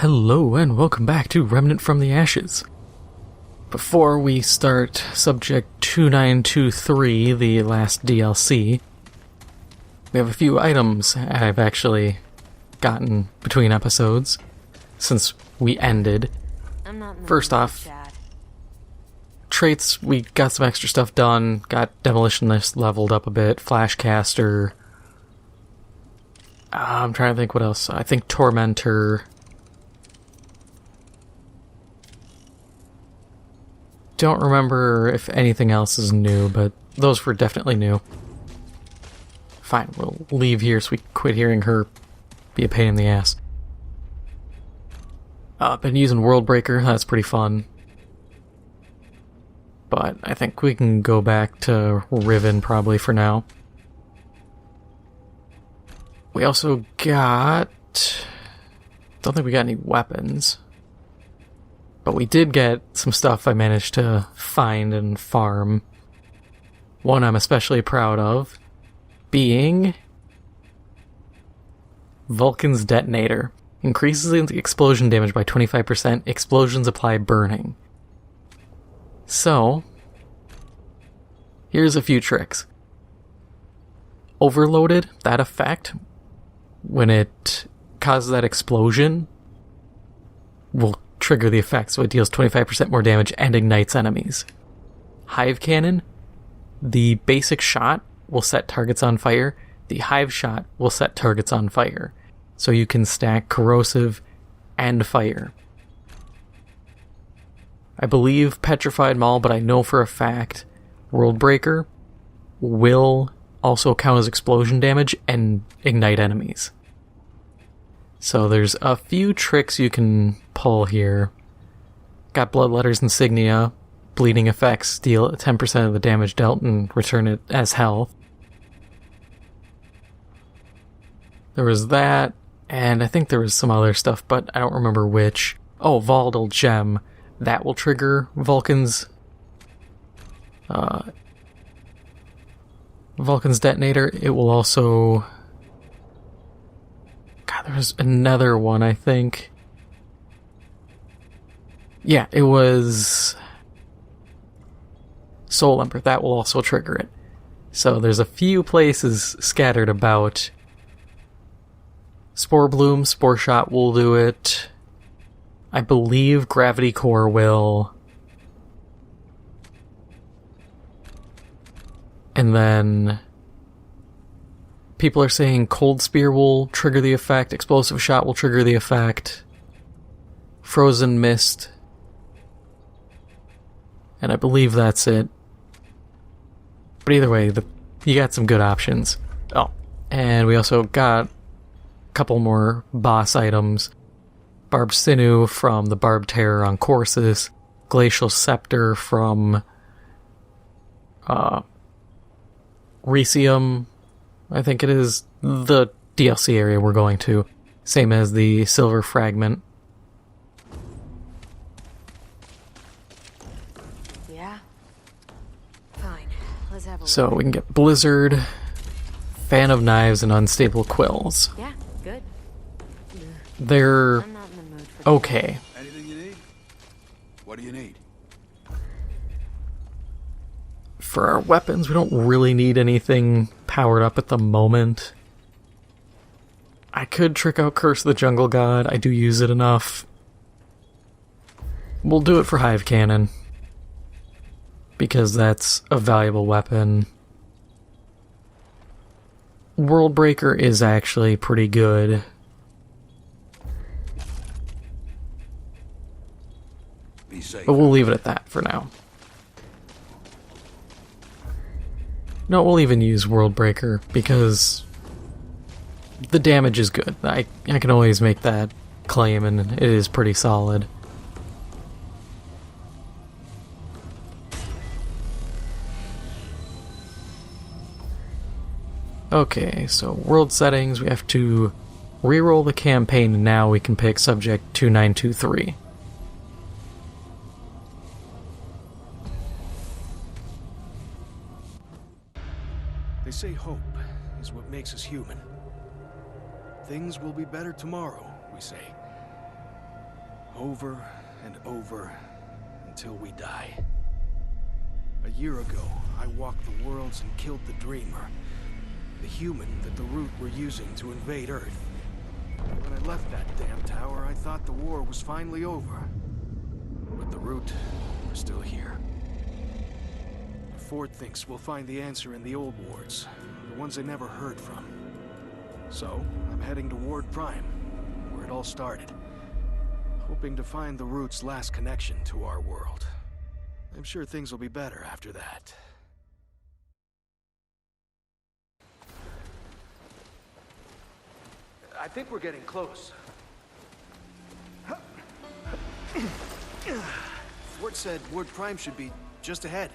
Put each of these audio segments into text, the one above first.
Hello and welcome back to Remnant from the Ashes. Before we start Subject 2923, the last DLC, we have a few items I've actually gotten between episodes since we ended. First off, traits, we got some extra stuff done, got Demolitionist leveled up a bit, Flashcaster, I'm trying to think what else, I think Tormentor. Don't remember if anything else is new, but those were definitely new. Fine, we'll leave here so we quit hearing her be a pain in the ass. Been using Worldbreaker, that's pretty fun. But I think we can go back to Riven probably for now. We also got... don't think we got any weapons. But we did get some stuff I managed to find and farm. One I'm especially proud of being Vulcan's Detonator. Increases the explosion damage by 25%. Explosions apply burning. So, here's a few tricks. Overloaded, that effect, when it causes that explosion, will trigger the effect, so it deals 25% more damage and ignites enemies. Hive Cannon, the basic shot will set targets on fire. The Hive shot will set targets on fire. So you can stack corrosive and fire. I believe Petrified Maul, but I know for a fact Worldbreaker will also count as explosion damage and ignite enemies. So there's a few tricks you can pull here. Got Bloodletter's Insignia. Bleeding effects deal 10% of the damage dealt and return it as health. There was that, and I think there was some other stuff, but I don't remember which. Oh, Volatile Gem. That will trigger Vulcan's Detonator. It will also... God, there was another one, I think. Yeah, it was Soul Ember. That will also trigger it. So there's a few places scattered about. Spore Bloom, Spore Shot will do it. I believe Gravity Core will. And then people are saying Cold Spear will trigger the effect, Explosive Shot will trigger the effect, Frozen Mist, and I believe that's it. But either way, you got some good options. Oh, and we also got a couple more boss items. Barbed Sinew from the Barbed Terror on Corsus, Glacial Scepter from Recium, I think it is the DLC area we're going to. Same as the Silver Fragment. Yeah. Fine. Let's have a So look. we can get Blizzard, Fan of Knives, and Unstable Quills. Yeah, good. They're I'm not in the mood for okay. Anything you need? What do you need? For our weapons, we don't really need anything powered up at the moment. I could trick out Curse of the Jungle God. I do use it enough. We'll do it for Hive Cannon, because that's a valuable weapon. Worldbreaker is actually pretty good. Be safe. But we'll leave it at that for now. No, we'll even use Worldbreaker, because the damage is good. I can always make that claim, and it is pretty solid. Okay, so world settings, we have to reroll the campaign, and now we can pick Subject 2923. They say hope is what makes us human. Things will be better tomorrow, we say. over and over until we die. A year ago, I walked the worlds and killed the Dreamer, the human that the Root were using to invade Earth. When I left that damn tower, I thought the war was finally over. But the Root are still here. Ford thinks we'll find the answer in the old wards, the ones I never heard from. So, I'm heading to Ward Prime, where it all started, hoping to find the Root's last connection to our world. I'm sure things will be better after that. I think we're getting close. Ford said Ward Prime should be just ahead.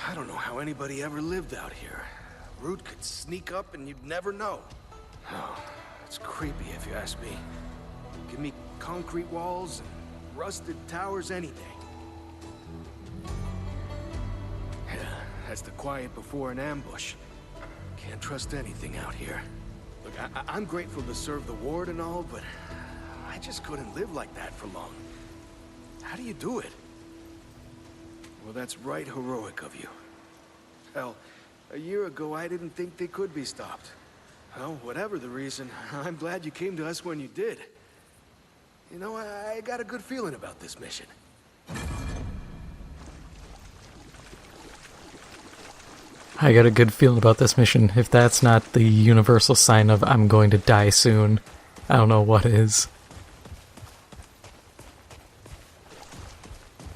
I don't know how anybody ever lived out here. Root could sneak up and you'd never know. Oh, it's creepy if you ask me. Give me concrete walls and rusted towers any day. Yeah, that's the quiet before an ambush. Can't trust anything out here. Look, I'm grateful to serve the ward and all, but I just couldn't live like that for long. How do you do it? Well, that's right heroic of you. Hell, a year ago I didn't think they could be stopped. Well, whatever the reason, I'm glad you came to us when you did. You know, I got a good feeling about this mission. I got a good feeling about this mission. If that's not the universal sign of I'm going to die soon, I don't know what is.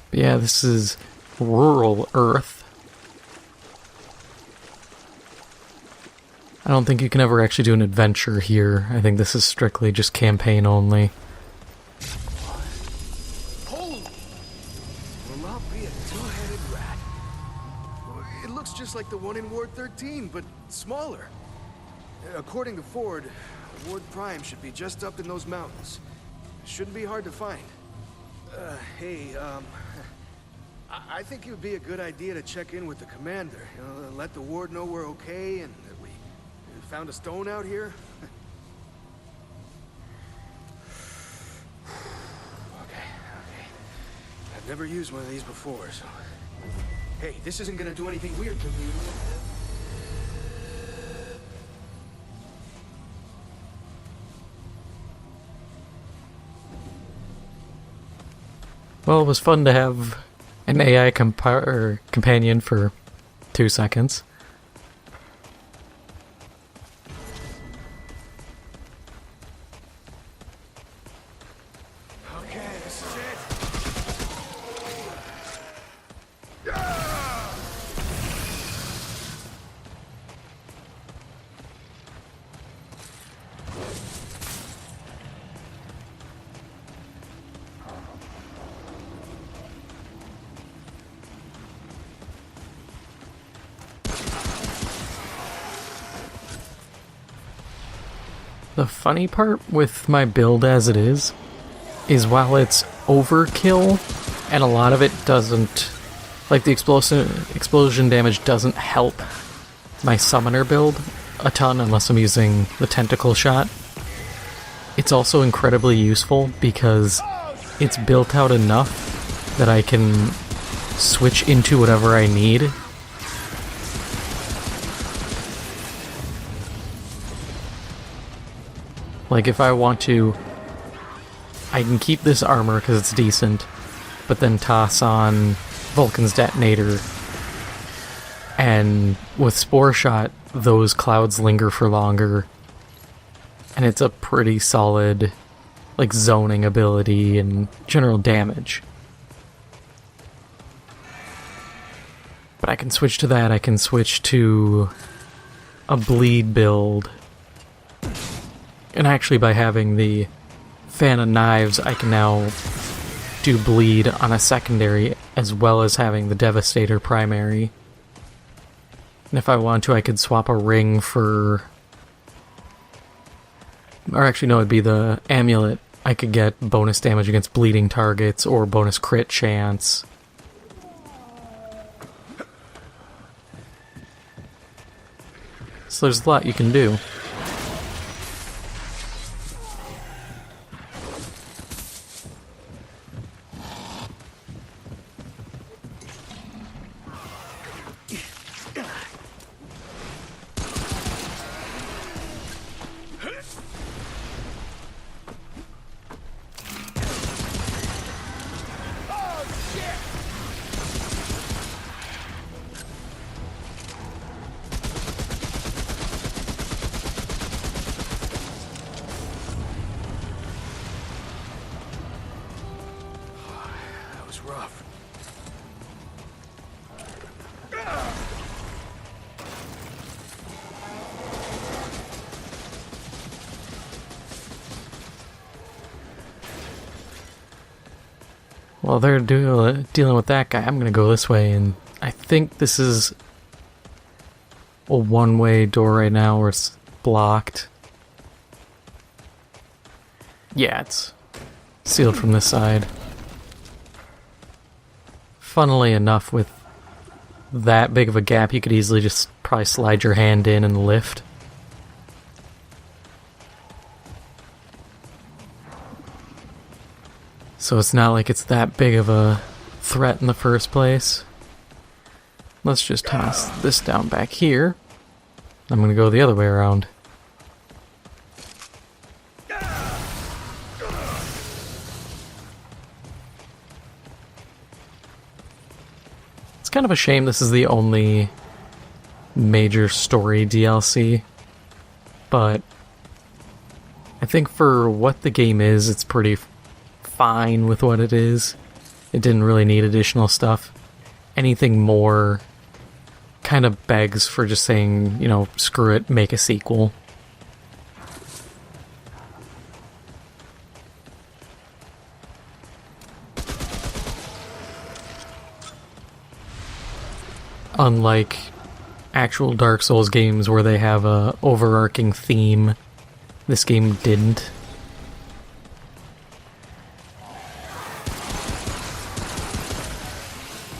But yeah, this is rural Earth. I don't think you can ever actually do an adventure here. I think this is strictly just campaign only. Holy! Will not be a two-headed rat. It looks just like the one in Ward 13, but smaller. According to Ford, Ward Prime should be just up in those mountains. Shouldn't be hard to find. Hey, I think it would be a good idea to check in with the commander. You know, let the ward know we're okay and that we found a stone out here. Okay. I've never used one of these before, so... Hey, this isn't gonna do anything weird to me. Well, it was fun to have an AI companion for 2 seconds. Okay, this is it. The funny part with my build as it is while it's overkill, and a lot of it doesn't, like the explosion damage doesn't help my summoner build a ton unless I'm using the tentacle shot. It's also incredibly useful because it's built out enough that I can switch into whatever I need. Like, if I want to, I can keep this armor because it's decent, but then toss on Vulcan's detonator, and with Spore Shot, those clouds linger for longer, and it's a pretty solid, like, zoning ability and general damage. But I can switch to that, I can switch to a bleed build. And actually, by having the Fan of Knives, I can now do bleed on a secondary, as well as having the Devastator primary. And if I want to, I could swap a ring for... Or actually, no, it'd be the amulet. I could get bonus damage against bleeding targets, or bonus crit chance. So there's a lot you can do. rough. While they're dealing with that guy, I'm gonna go this way, and I think this is a one-way door right now where it's blocked. Yeah, it's sealed from this side. Funnily enough, with that big of a gap, you could easily just probably slide your hand in and lift. So it's not like it's that big of a threat in the first place. Let's just toss this down back here. I'm gonna go the other way around. It's kind of a shame this is the only major story DLC, but I think for what the game is, it's pretty fine with what it is. It didn't really need additional stuff. Anything more kind of begs for just saying, you know, screw it, make a sequel. Unlike actual Dark Souls games where they have a overarching theme, this game didn't.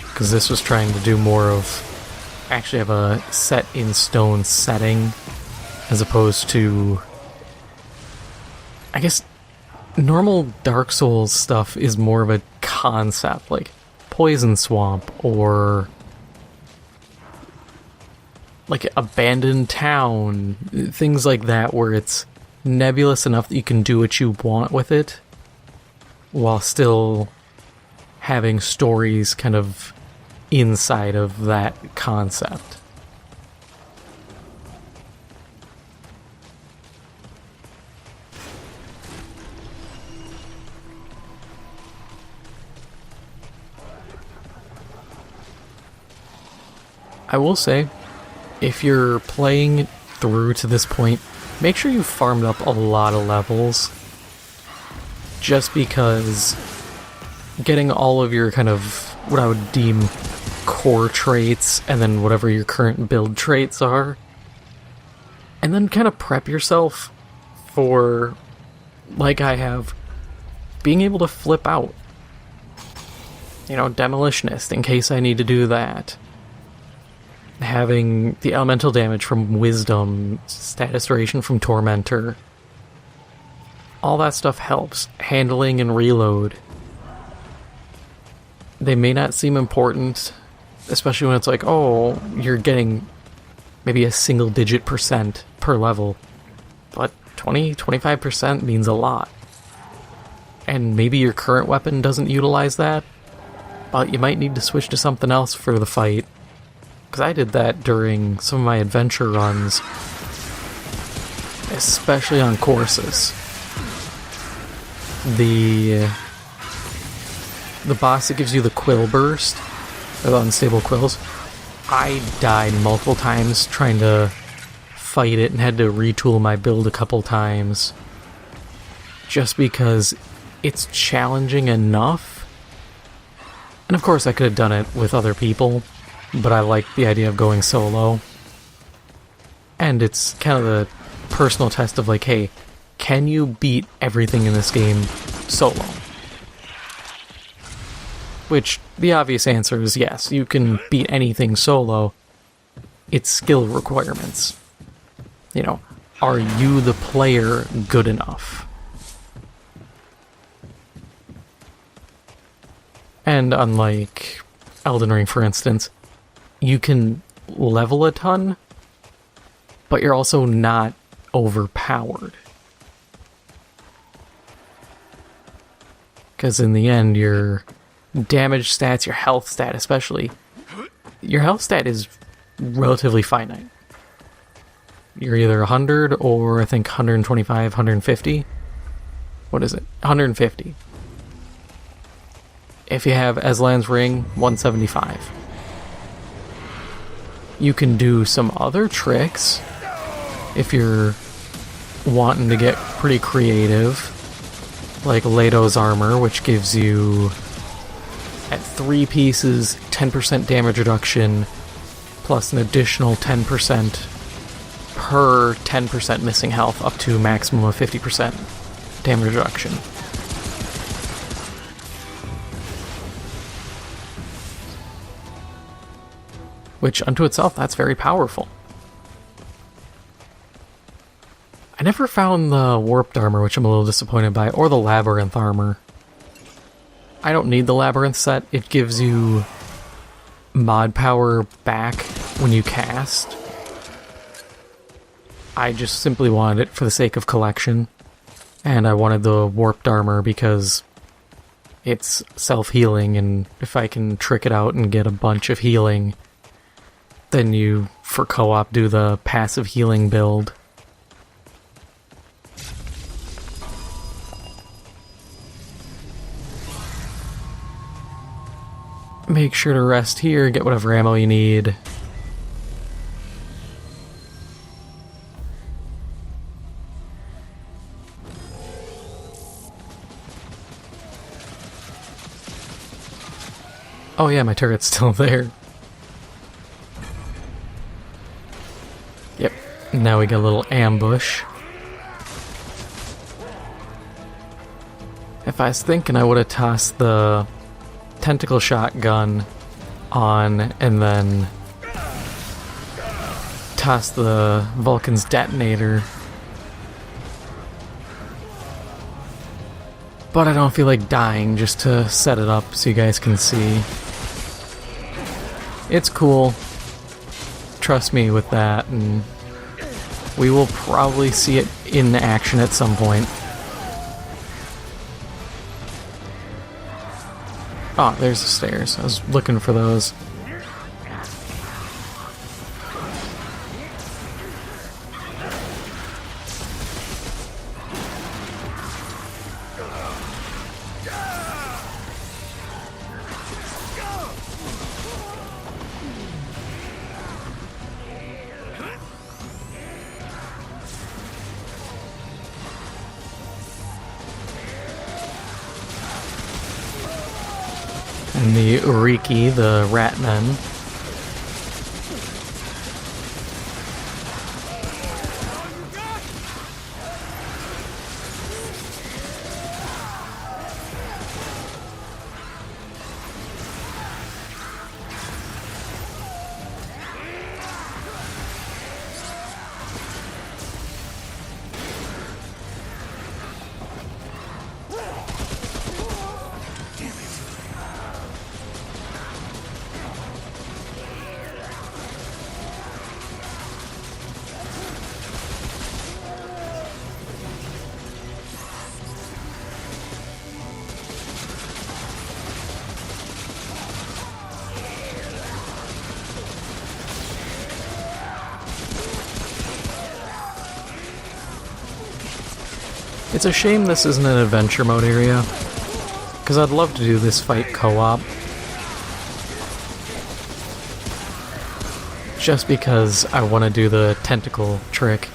Because this was trying to do more of actually have a set in stone setting as opposed to, I guess, normal Dark Souls stuff is more of a concept, like Poison Swamp or like Abandoned Town, things like that where it's nebulous enough that you can do what you want with it while still having stories kind of inside of that concept. I will say, if you're playing through to this point, make sure you farmed up a lot of levels, just because getting all of your kind of what I would deem core traits and then whatever your current build traits are, and then kind of prep yourself for, like I have, being able to flip out. You know, Demolitionist in case I need to do that. Having the elemental damage from Wisdom, status duration from Tormentor. All that stuff helps. Handling and reload. They may not seem important, especially when it's like, oh, you're getting maybe a single-digit % per level. But 20-25% means a lot. And maybe your current weapon doesn't utilize that, but you might need to switch to something else for the fight. Because I did that during some of my adventure runs, especially on courses. The boss that gives you the quill burst, or the unstable quills, I died multiple times trying to fight it and had to retool my build a couple times. Just because it's challenging enough. And of course I could have done it with other people, but I like the idea of going solo. And it's kind of the personal test of like, hey, can you beat everything in this game solo? Which, the obvious answer is yes, you can beat anything solo. It's skill requirements. You know, are you the player good enough? And unlike Elden Ring, for instance, you can level a ton, but you're also not overpowered. Because in the end, your damage stats, your health stat especially, your health stat is relatively finite. You're either 100 or I think 125, 150. What is it? 150. If you have Aslan's Ring, 175. You can do some other tricks if you're wanting to get pretty creative, like Leto's Armor, which gives you, at 3 pieces, 10% damage reduction, plus an additional 10% per 10% missing health, up to a maximum of 50% damage reduction. Which, unto itself, that's very powerful. I never found the Warped Armor, which I'm a little disappointed by, or the Labyrinth Armor. I don't need the Labyrinth set. It gives you mod power back when you cast. I just simply wanted it for the sake of collection. And I wanted the Warped Armor because it's self-healing, and if I can trick it out and get a bunch of healing, then you, for co-op, do the passive healing build. Make sure to rest here, get whatever ammo you need. Oh yeah, my turret's still there. Yep, now we get a little ambush. If I was thinking, I would have tossed the tentacle shotgun on and then tossed the Vulcan's detonator. But I don't feel like dying, just to set it up so you guys can see. It's cool. Trust me with that, and we will probably see it in action at some point. Oh, there's the stairs. I was looking for those. And the Uriki, the rat men. It's a shame this isn't an adventure mode area, because I'd love to do this fight co-op. Just because I want to do the tentacle trick.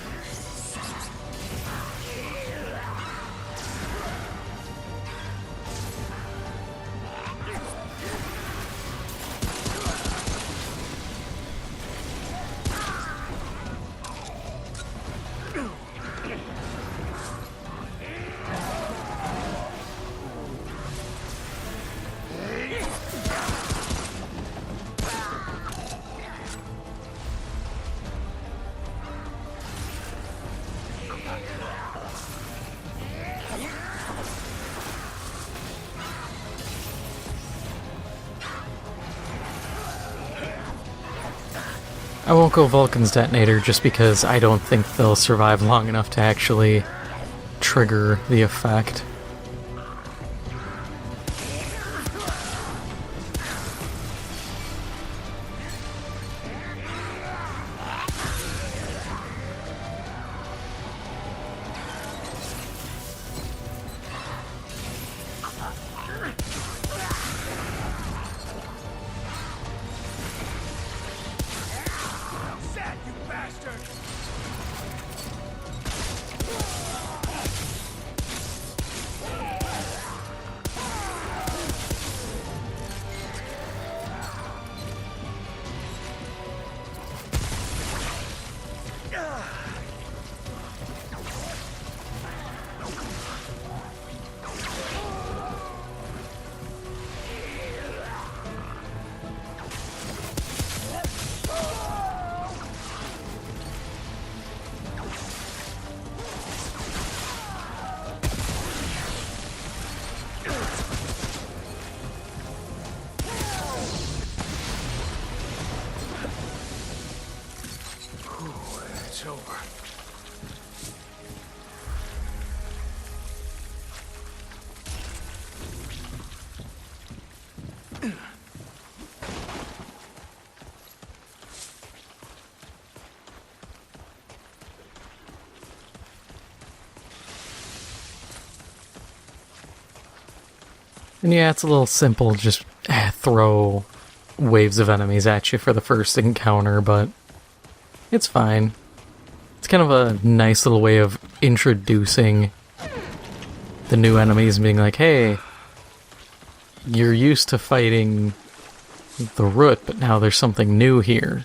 I won't go Vulcan's detonator just because I don't think they'll survive long enough to actually trigger the effect. And yeah, it's a little simple, just throw waves of enemies at you for the first encounter, but it's fine. It's kind of a nice little way of introducing the new enemies and being like, hey, you're used to fighting the root, but now there's something new here.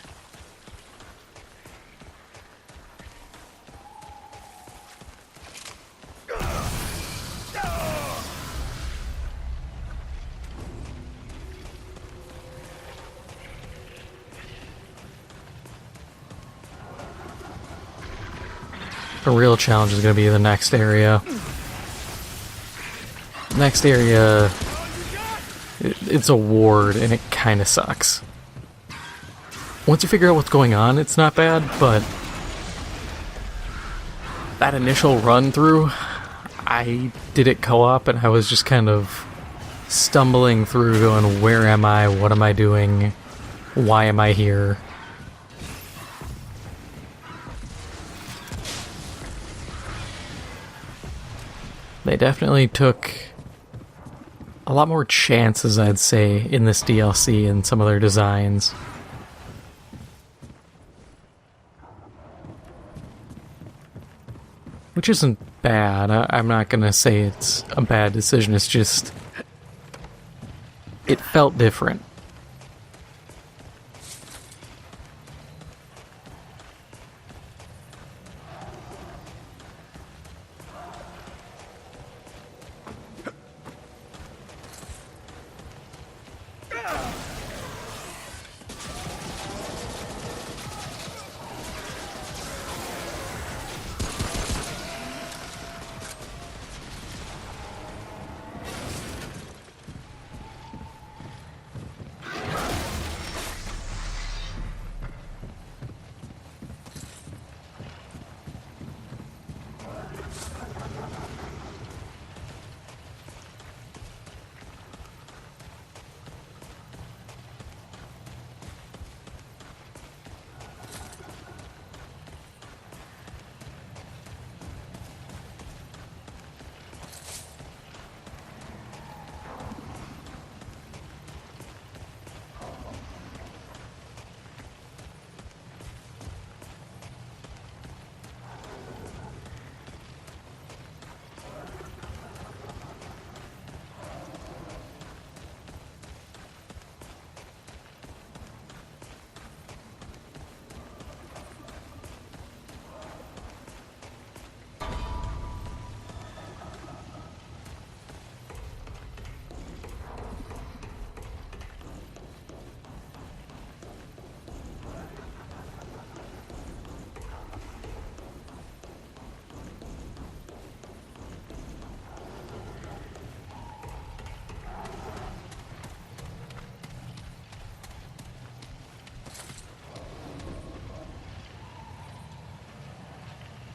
The real challenge is going to be the next area. Next area, it's a ward, and it kind of sucks. Once you figure out what's going on, it's not bad, but that initial run through, I did it co-op, and I was just kind of stumbling through going, where am I? What am I doing? Why am I here? They definitely took a lot more chances, I'd say, in this DLC and some of their designs. Which isn't bad. I'm not gonna say it's a bad decision, it's just... it felt different.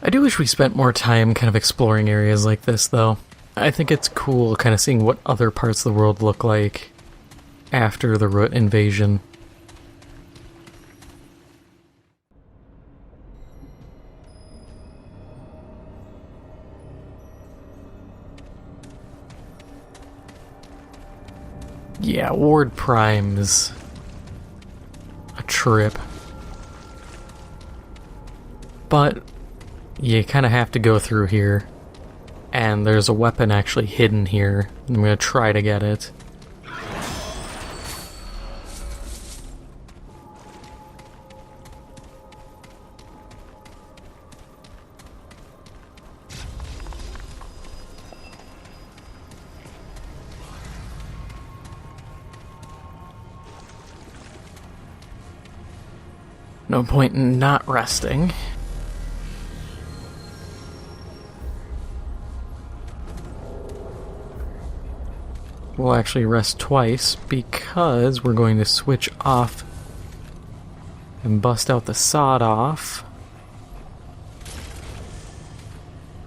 I do wish we spent more time kind of exploring areas like this, though. I think it's cool kind of seeing what other parts of the world look like after the Root invasion. Yeah, Ward Prime's a trip. But you kind of have to go through here. And there's a weapon actually hidden here. I'm going to try to get it. No point in not resting. We'll actually rest twice because we're going to switch off and bust out the sawed off.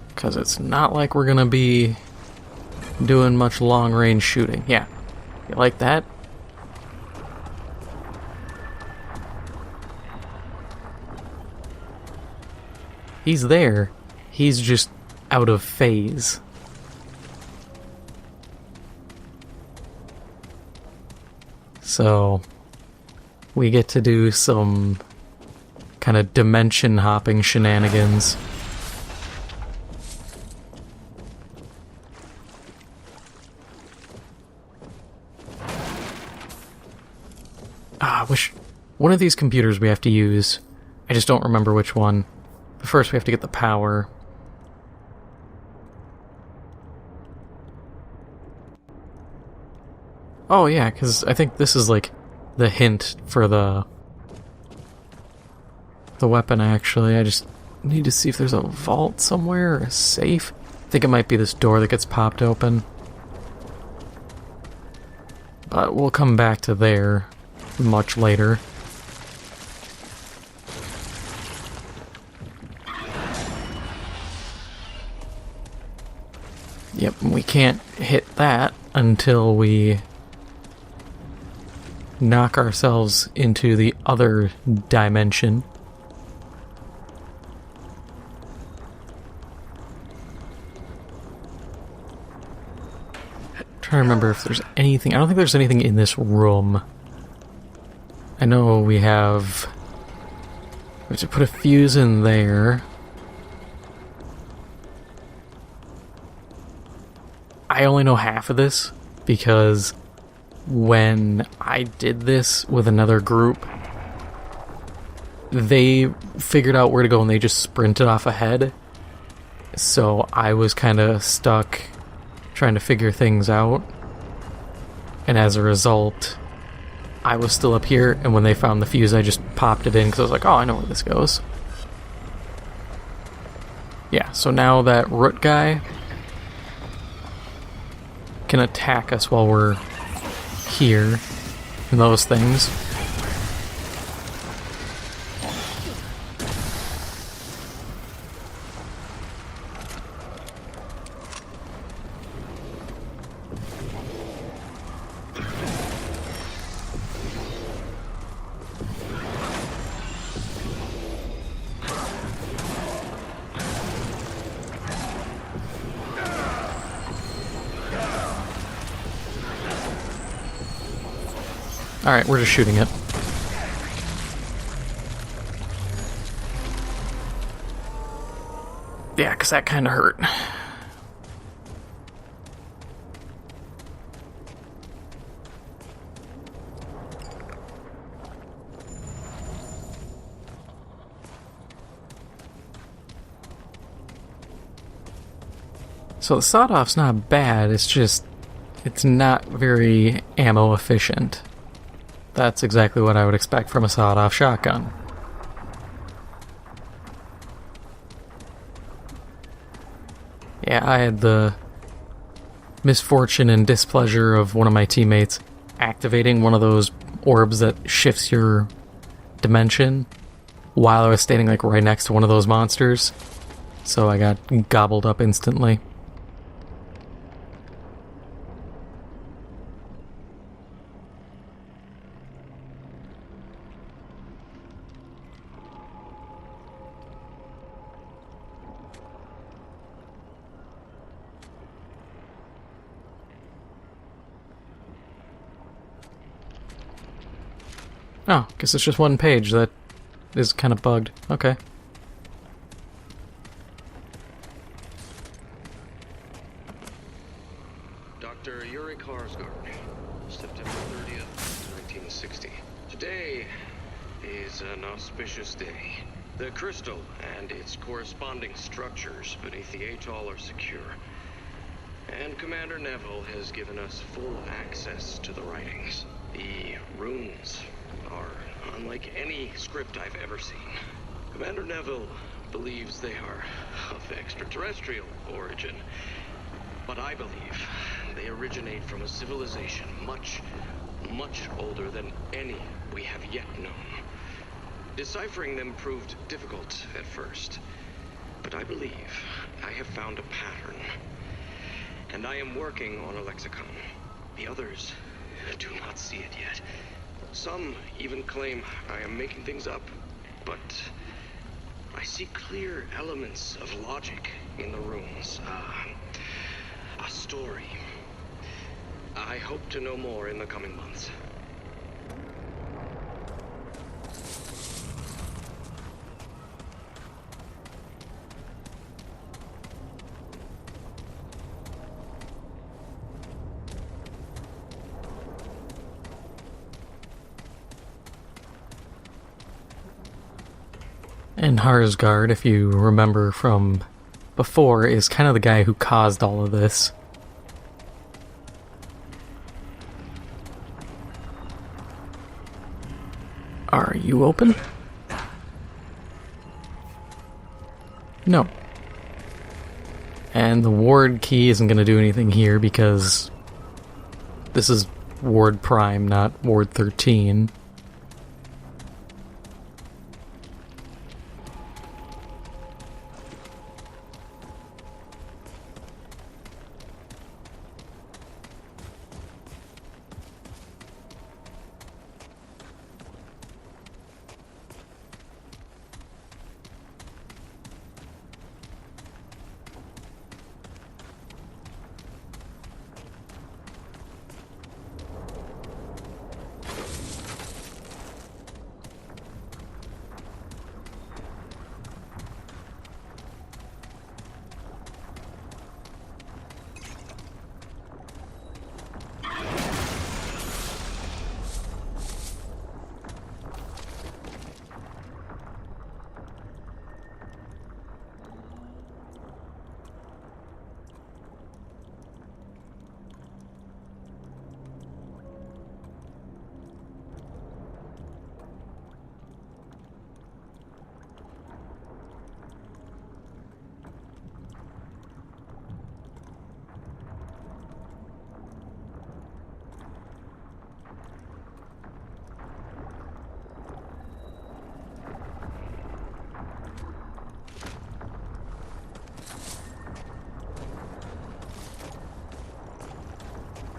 Because it's not like we're going to be doing much long range shooting. Yeah, you like that? He's there, he's just out of phase. So we get to do some kind of dimension hopping shenanigans. I wish one of these computers we have to use. I just don't remember which one. But first we have to get the power. Oh yeah, because I think this is like the hint for the weapon actually. I just need to see if there's a vault somewhere or a safe. I think it might be this door that gets popped open. But we'll come back to there much later. Yep, we can't hit that until we knock ourselves into the other dimension. I'm trying to remember if there's anything. I don't think there's anything in this room. I know we have to put a fuse in there. I only know half of this because when I did this with another group, they figured out where to go and they just sprinted off ahead. So I was kind of stuck trying to figure things out. And as a result, I was still up here, and when they found the fuse, I just popped it in because I was like, oh, I know where this goes. Yeah, so now that root guy can attack us while we're here and those things. Alright, we're just shooting it. Yeah, because that kind of hurt. So the sawed-off's not bad, it's just, it's not very ammo efficient. That's exactly what I would expect from a sawed-off shotgun. Yeah, I had the misfortune and displeasure of one of my teammates activating one of those orbs that shifts your dimension while I was standing like right next to one of those monsters. So I got gobbled up instantly. Oh, guess it's just one page that is kind of bugged. Okay. Dr. Yuri Karsgard, September 30th, 1960. Today is an auspicious day. The crystal and its corresponding structures beneath the atoll are secure. And Commander Neville has given us full access to the writings. The runes are unlike any script I've ever seen. Commander Neville believes they are of extraterrestrial origin, but I believe they originate from a civilization much, much older than any we have yet known. Deciphering them proved difficult at first, but I believe I have found a pattern, and I am working on a lexicon. The others do not see it yet. Some even claim I am making things up, but I see clear elements of logic in the runes. A story. I hope to know more in the coming months. And Harsgard, if you remember from before, is kind of the guy who caused all of this. Are you open? No. And the ward key isn't going to do anything here because this is Ward Prime, not Ward 13.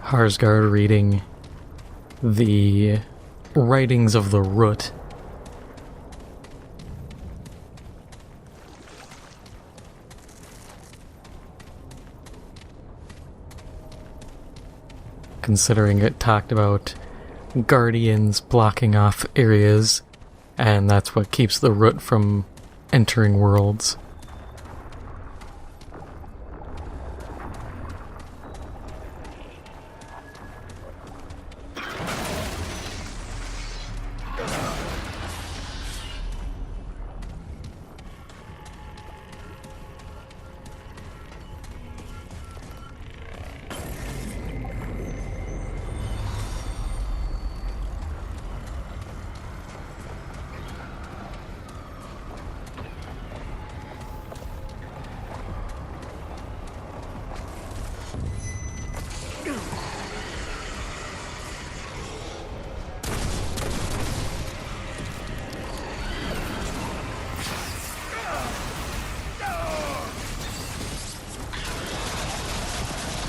Harsgard reading the writings of the Root. Considering it talked about guardians blocking off areas, and that's what keeps the Root from entering worlds.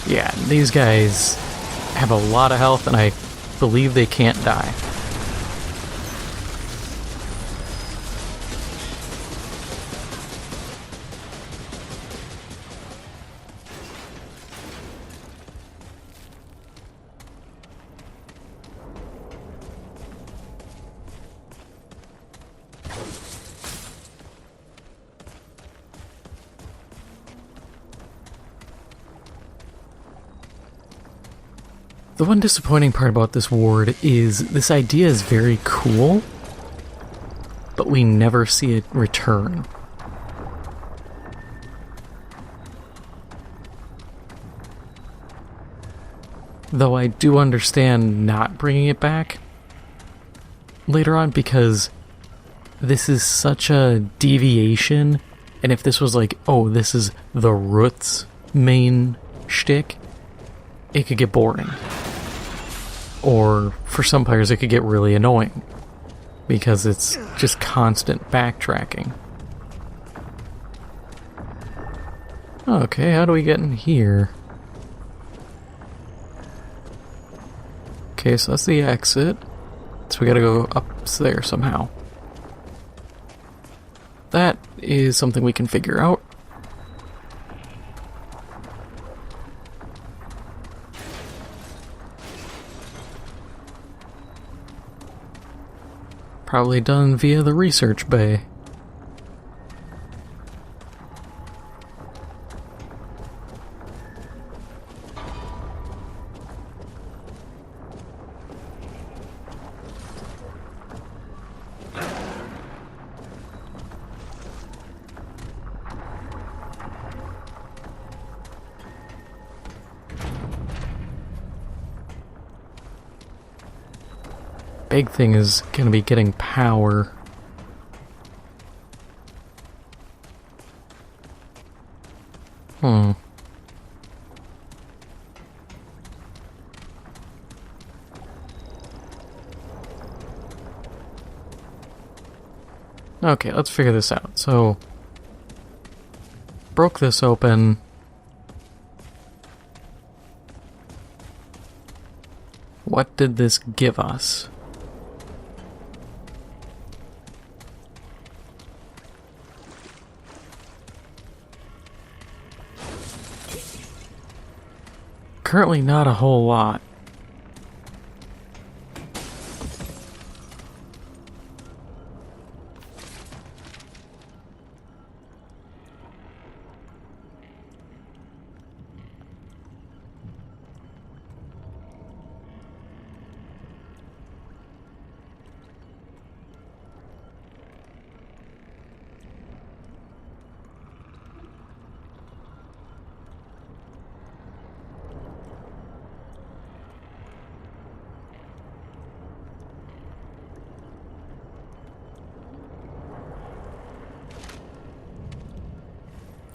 Yeah, these guys have a lot of health, and I believe they can't die. The one disappointing part about this ward is this idea is very cool, but we never see it return. Though I do understand not bringing it back later on, because this is such a deviation, and if this was like, oh, this is the Root's main shtick, it could get boring. Or, for some players, it could get really annoying, because it's just constant backtracking. Okay, how do we get in here? Okay, so that's the exit. So we gotta go up there somehow. That is something we can figure out. Probably done via the research bay. big thing is gonna be getting power. Okay, let's figure this out. So, broke this open. What did this give us? Currently not a whole lot.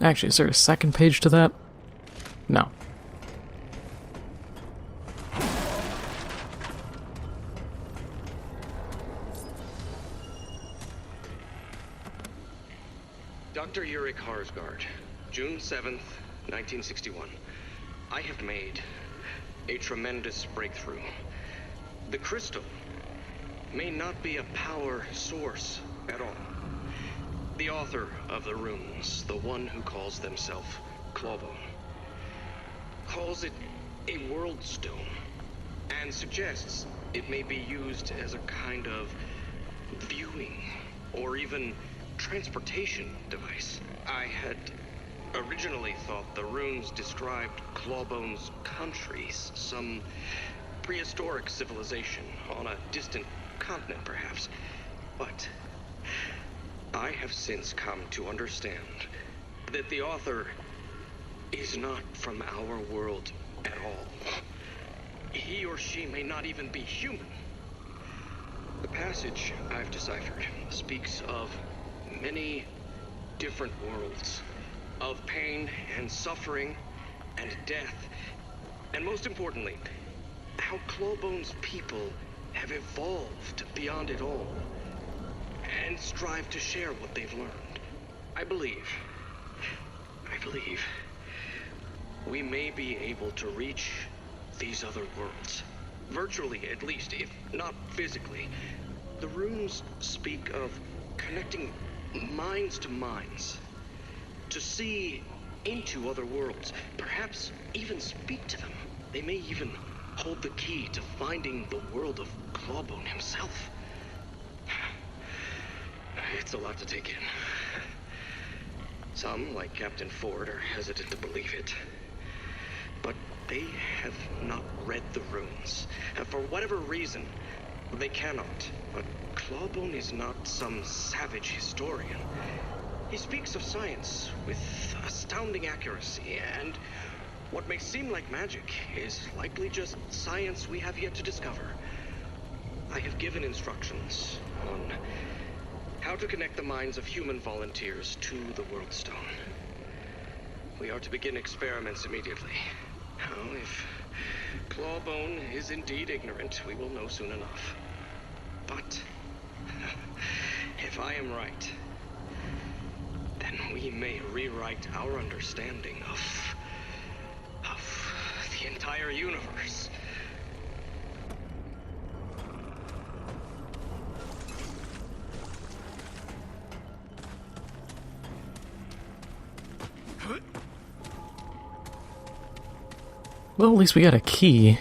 Actually, is there a second page to that? No. Dr. Yurik Harsgard, June 7th, 1961. I have made a tremendous breakthrough. The crystal may not be a power source at all. The author of the runes, the one who calls themselves Clawbone, calls it a world stone and suggests it may be used as a kind of viewing or even transportation device. I had originally thought the runes described Clawbone's countries, some prehistoric civilization on a distant continent perhaps, but I have since come to understand that the author is not from our world at all. He or she may not even be human. The passage I've deciphered speaks of many different worlds, of pain and suffering and death, and most importantly, how Clawbone's people have evolved beyond it all and strive to share what they've learned. I believe we may be able to reach these other worlds. Virtually, at least, if not physically. The runes speak of connecting minds to minds, to see into other worlds, perhaps even speak to them. They may even hold the key to finding the world of Clawbone himself. It's a lot to take in. Some, like Captain Ford, are hesitant to believe it. But they have not read the runes. And for whatever reason, they cannot. But Clawbone is not some savage historian. He speaks of science with astounding accuracy, and what may seem like magic is likely just science we have yet to discover. I have given instructions on how to connect the minds of human volunteers to the World Stone. We are to begin experiments immediately. Now, if Clawbone is indeed ignorant, we will know soon enough. But if I am right, then we may rewrite our understanding of the entire universe. Well, at least we got a key.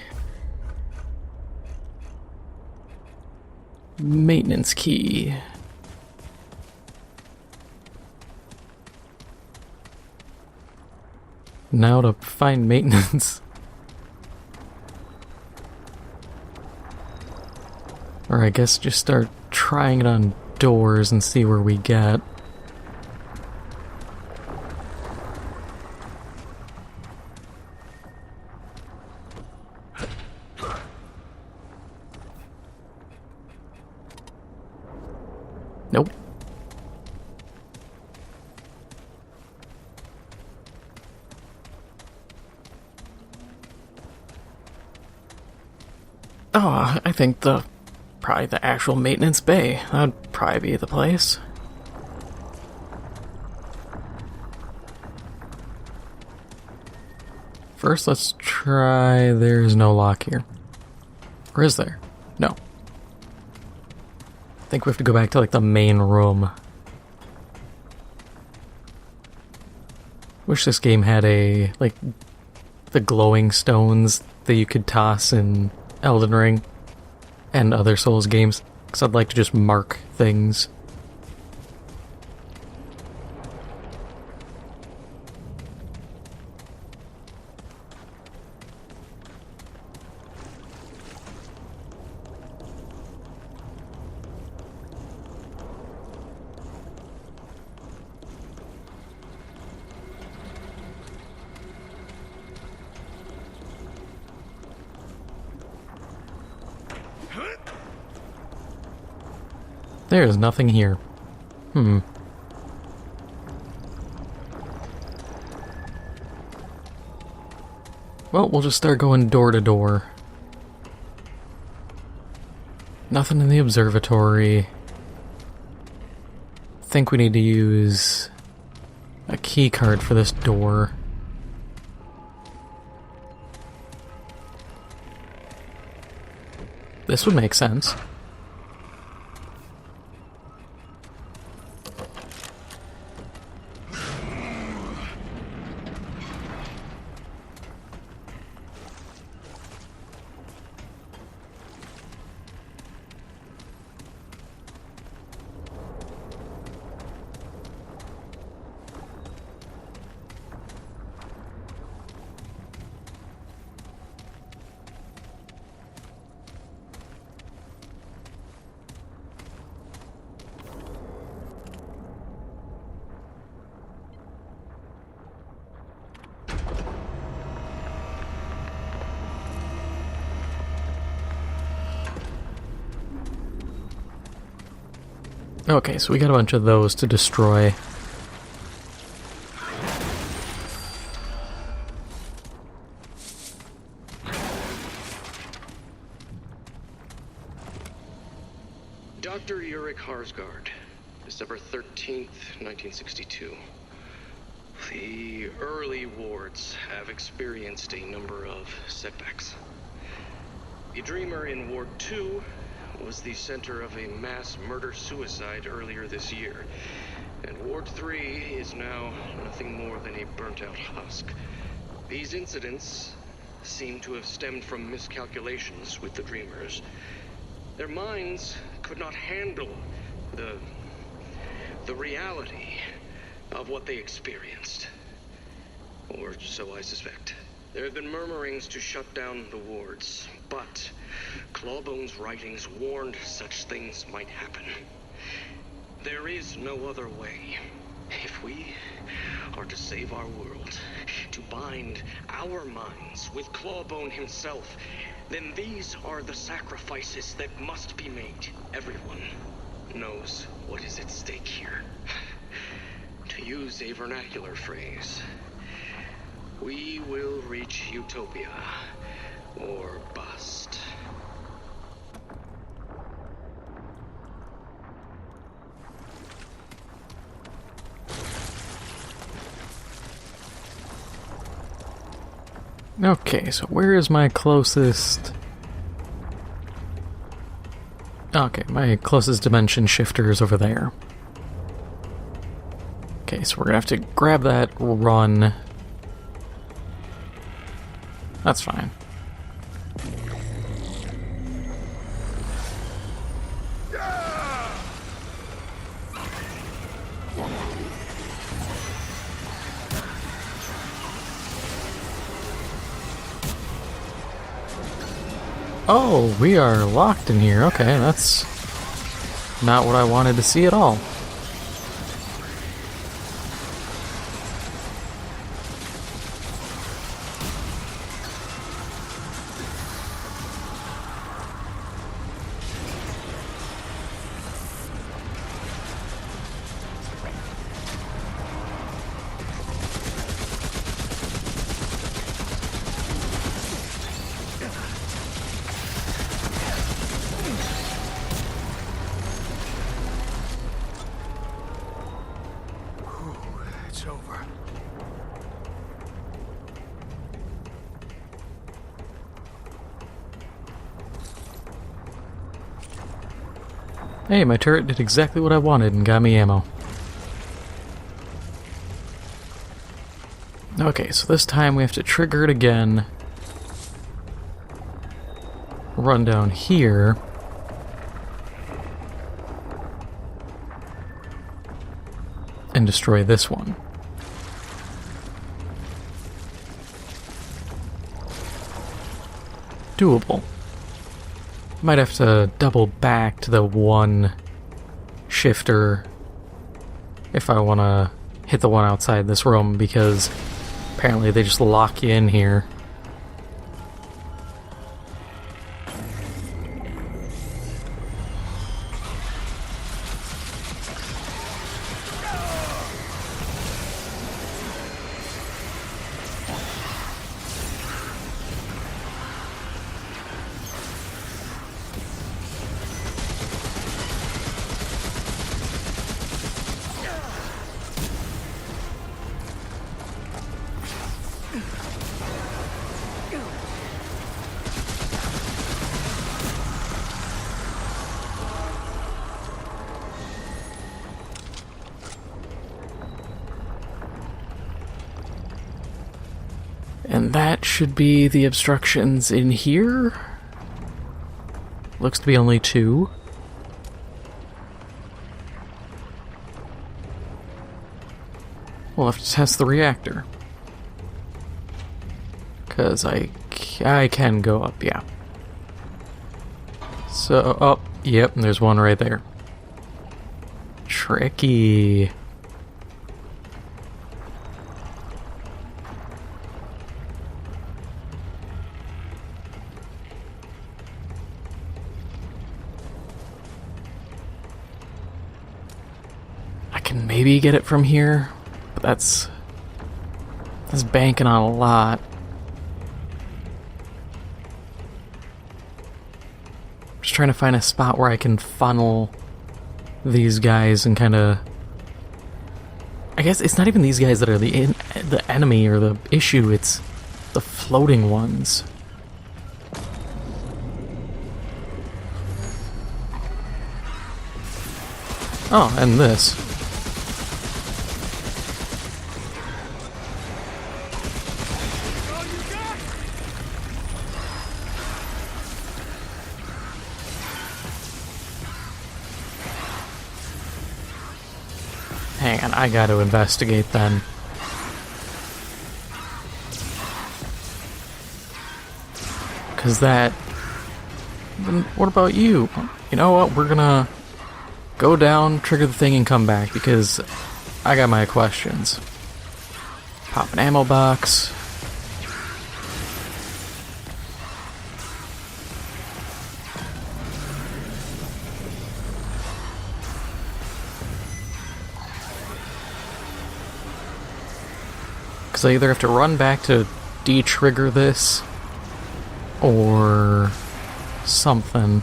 Maintenance key. Now to find maintenance. Or I guess just start trying it on doors and see where we get. Oh, I think probably the actual maintenance bay. That would probably be the place. First, let's try... There's no lock here. Or is there? No. I think we have to go back to, like, the main room. Wish this game had like, the glowing stones that you could toss in Elden Ring and other Souls games, because I'd like to just mark things. There is nothing here. Well, we'll just start going door to door. Nothing in the observatory. Think we need to use a key card for this door. This would make sense. Okay, so we got a bunch of those to destroy. Dr. Ulrich Harsgaard, December 13th, 1962. The early wards have experienced a number of setbacks. The Dreamer in Ward 2 was the center of a mass murder-suicide earlier this year, and Ward 3 is now nothing more than a burnt-out husk. These incidents seem to have stemmed from miscalculations with the Dreamers. Their minds could not handle the reality of what they experienced. Or so I suspect. There have been murmurings to shut down the wards, but Clawbone's writings warned such things might happen. There is no other way. If we are to save our world, to bind our minds with Clawbone himself, then these are the sacrifices that must be made. Everyone knows what is at stake here. To use a vernacular phrase, we will reach utopia or bust. Okay, so where is my closest... Okay, my closest dimension shifter is over there. Okay, so we're gonna have to grab that, run. That's fine. Oh, we are locked in here. Okay, that's not what I wanted to see at all. Hey, my turret did exactly what I wanted and got me ammo. Okay, so this time we have to trigger it again. Run down here. And destroy this one. Doable. Might have to double back to the one shifter if I want to hit the one outside this room, because apparently they just lock you in here. And that should be the obstructions in here. Looks to be only 2. We'll have to test the reactor. Because I can go up, yeah. So, oh, yep, and there's one right there. Tricky. Maybe get it from here, but that's banking on a lot. Just trying to find a spot where I can funnel these guys and kind of... I guess it's not even these guys that are the enemy or the issue, it's the floating ones. Oh, and this. Hang on, I gotta investigate then. Cause that... Then what about you? You know what, we're gonna go down, trigger the thing, and come back, because I got my questions. Pop an ammo box. Because I either have to run back to de-trigger this, or something.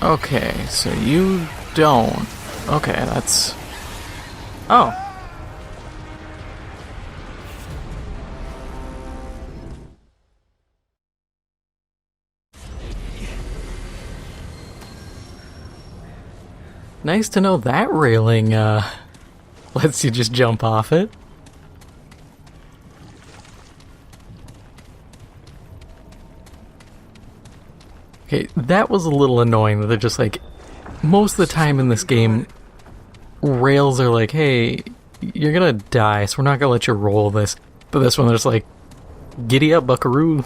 Okay, so you don't. Okay, that's... Oh. Nice to know that railing, lets you just jump off it. Okay, that was a little annoying that they're just like, most of the time in this game, rails are like, hey, you're gonna die, so we're not gonna let you roll this. But this one, they're just like, giddy up, buckaroo.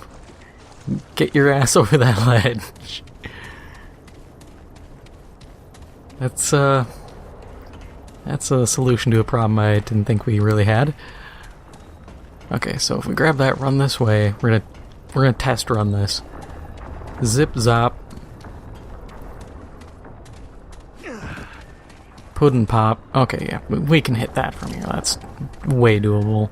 Get your ass over that ledge. That's a solution to a problem I didn't think we really had. Okay, so if we grab that, run this way, we're gonna test run this. Zip zop. Puddin' pop. Okay, yeah, we can hit that from here. That's way doable.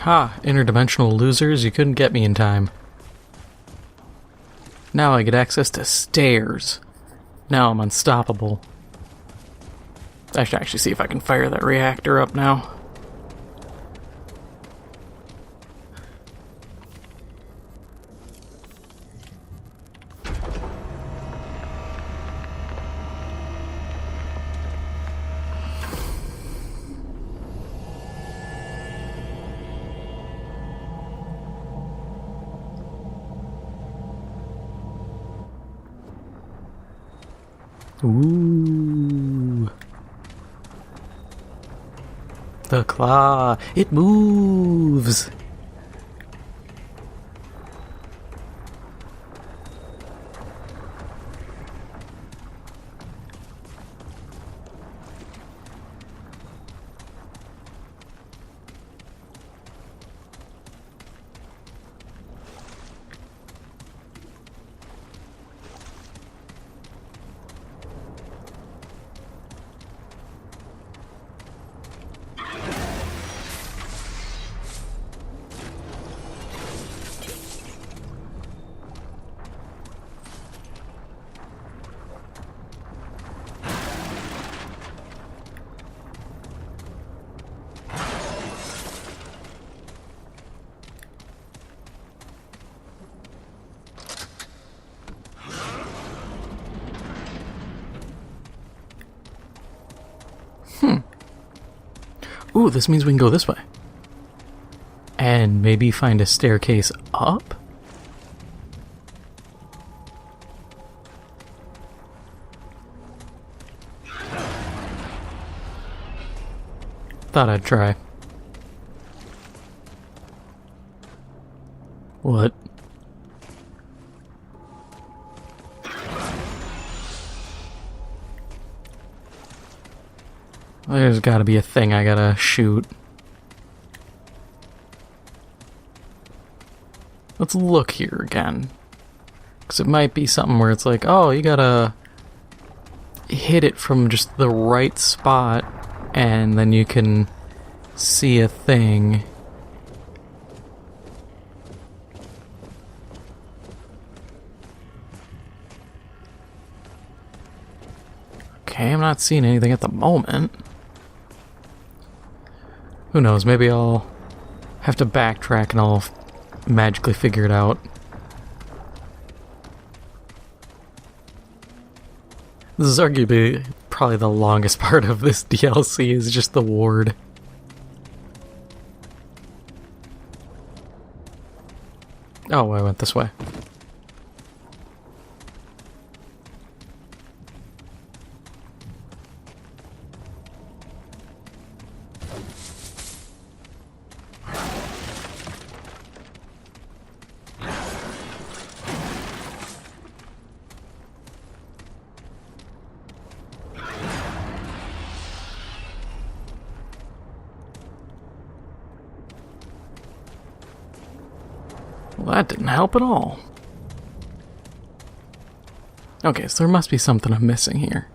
Ha! Interdimensional losers, you couldn't get me in time. Now I get access to stairs. Now I'm unstoppable. I should actually see if I can fire that reactor up now. Ooh. The claw. It moves. Ooh, this means we can go this way. And maybe find a staircase up? Thought I'd try. What? There's gotta be a thing I gotta shoot. Let's look here again. Because it might be something where it's like, oh, you gotta hit it from just the right spot, and then you can see a thing. Okay, I'm not seeing anything at the moment. Who knows, maybe I'll have to backtrack and I'll magically figure it out. This is arguably probably the longest part of this DLC, is just the ward. Oh, I went this way. Well, that didn't help at all. Okay, so there must be something I'm missing here.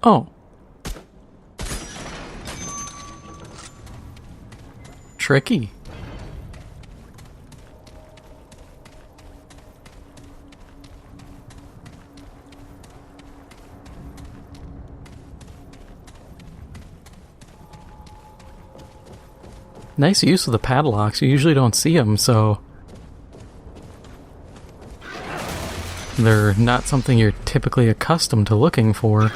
Oh. Tricky. Nice use of the padlocks. You usually don't see them, so they're not something you're typically accustomed to looking for.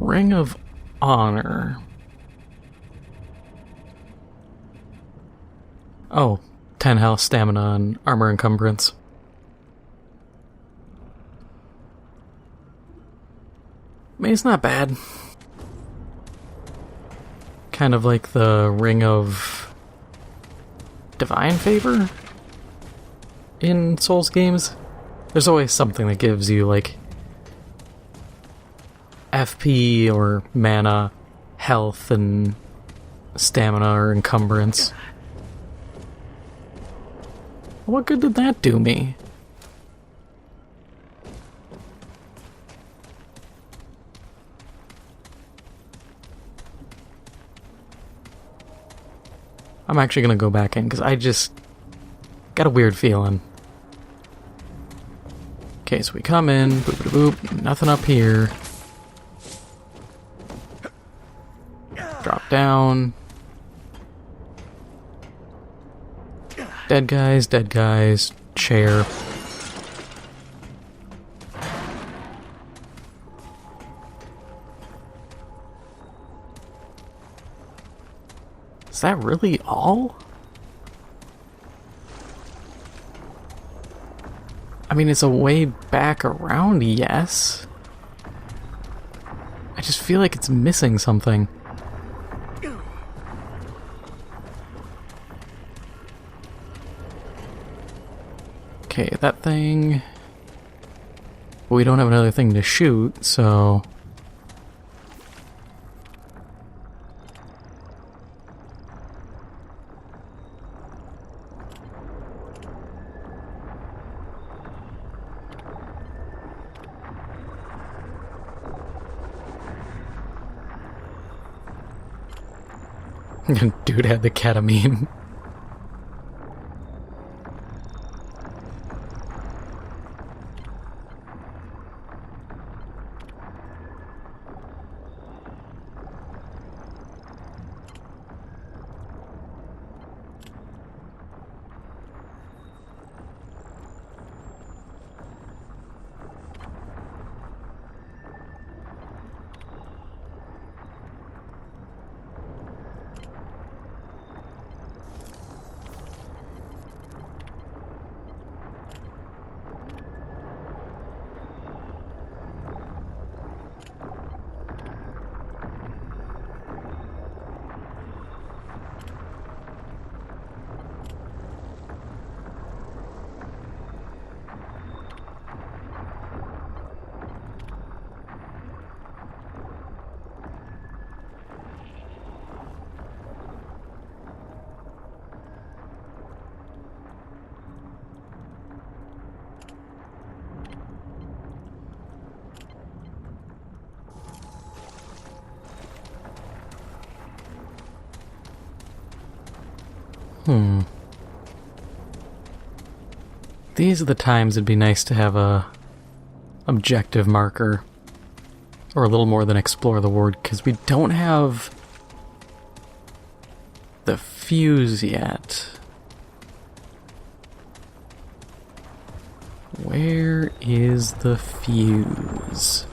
Ring of Honor. Oh, 10 health, stamina, and armor encumbrance. I mean, it's not bad. Kind of like the Ring of Divine Favor in Souls games. There's always something that gives you, like, FP or mana, health, and stamina or encumbrance. What good did that do me? I'm actually gonna go back in because I just got a weird feeling. Okay, so we come in, boop boop boop, nothing up here. Drop down. Dead guys, chair. Is that really all? I mean, it's a way back around, yes. I just feel like it's missing something. Okay, that thing... We don't have another thing to shoot, so... Dude had the ketamine. These are the times it'd be nice to have a objective marker. Or a little more than explore the ward, because we don't have the fuse yet. Where is the fuse?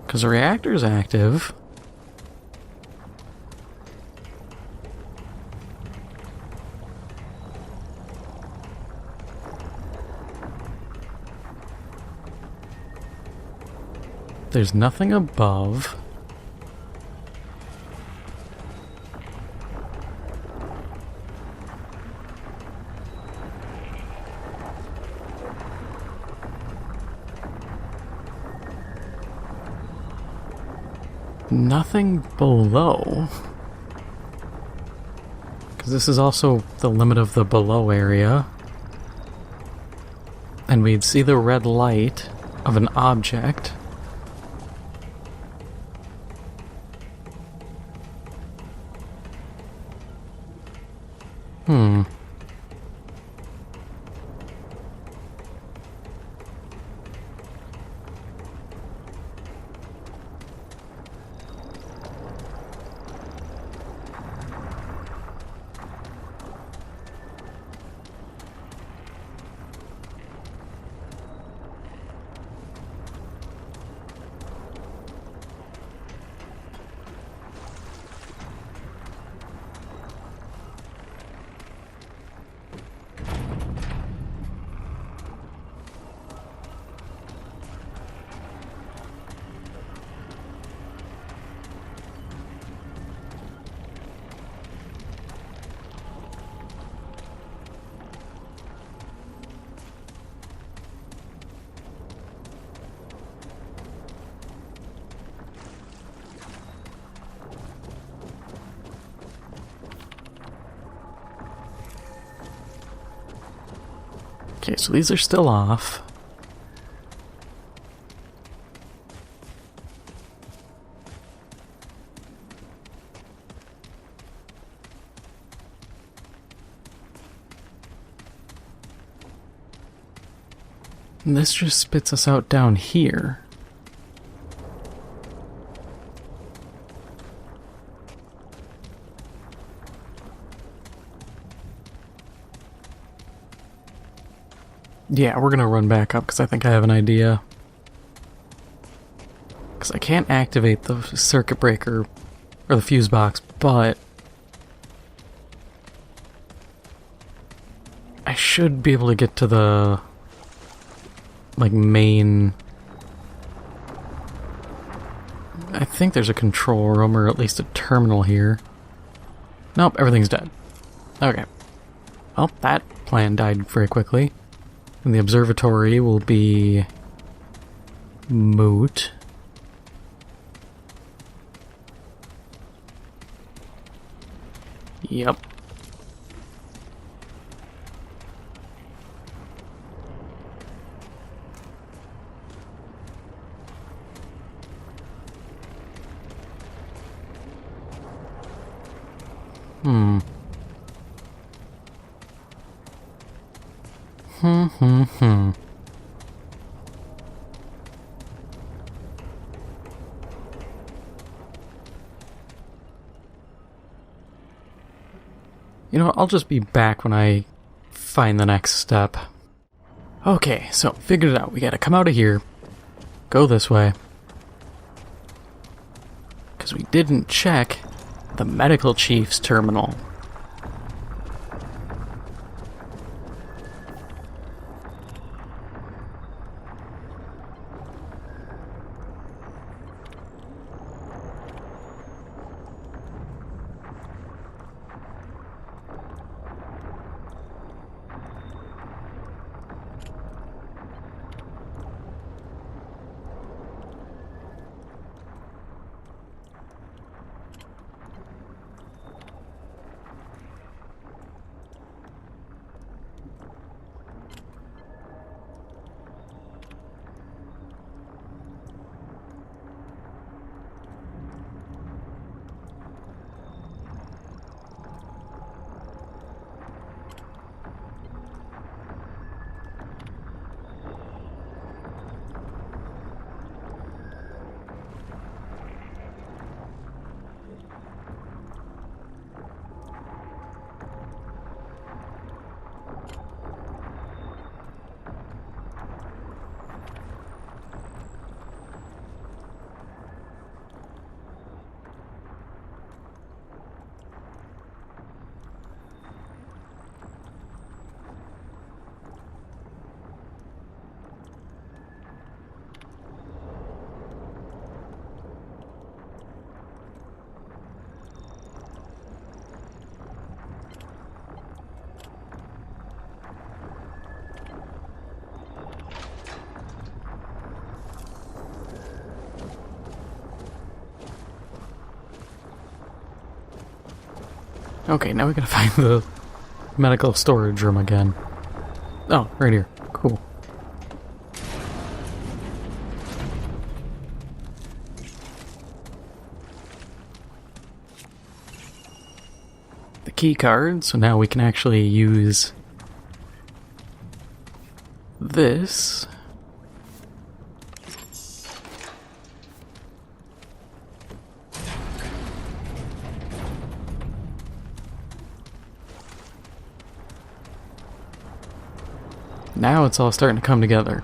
Because the reactor's active. There's nothing above. Nothing below. Because this is also the limit of the below area. And we'd see the red light of an object. Okay, so these are still off. And this just spits us out down here. Yeah, we're gonna run back up because I think I have an idea. Because I can't activate the circuit breaker or the fuse box, but I should be able to get to the like main. I think there's a control room or at least a terminal here. Nope, everything's dead. Okay. Well, that plan died very quickly. And the observatory will be moot. Yep. Hmm. You know what, I'll just be back when I find the next step. Okay, so figured it out. We gotta come out of here, go this way. Because we didn't check the medical chief's terminal. Okay, now we gotta find the medical storage room again. Oh, right here. Cool. The key card, so now we can actually use this. Now it's all starting to come together.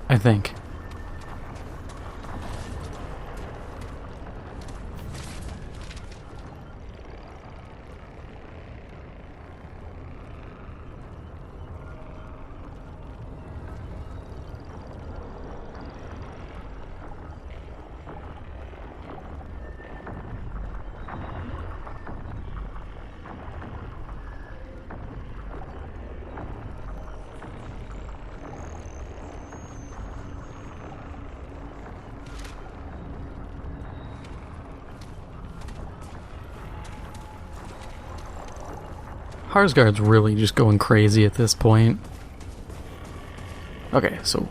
I think. Harsgard's really just going crazy at this point. Okay, so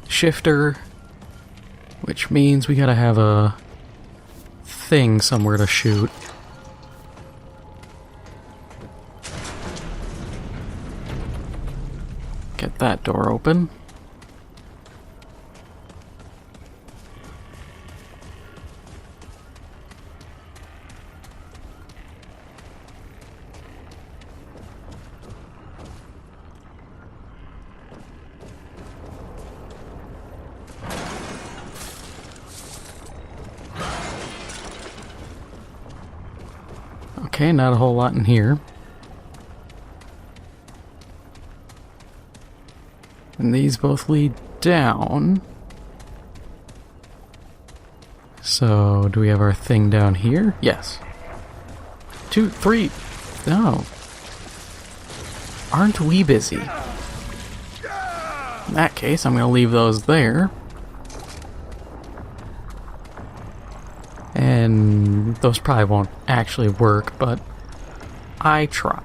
shifter, which means we gotta have a thing somewhere to shoot. Get that door open. Okay, not a whole lot in here. And these both lead down. So, do we have our thing down here? Yes. 2, 3. No. Aren't we busy? In that case, I'm going to leave those there. And those probably won't actually work, but I try.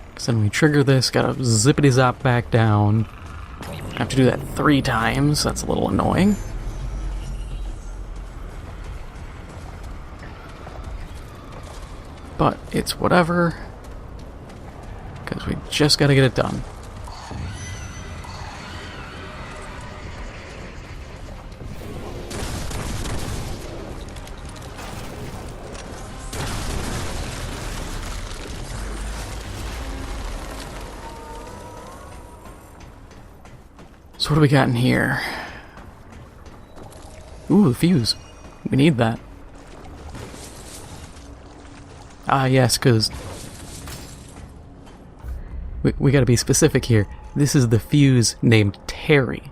Because then we trigger this, gotta zippity-zop back down. Have to do that 3 times, that's a little annoying. But it's whatever. Because we just gotta get it done. So what do we got in here? Ooh, the fuse. We need that. Ah, yes, because we gotta be specific here. This is the fuse named Terry.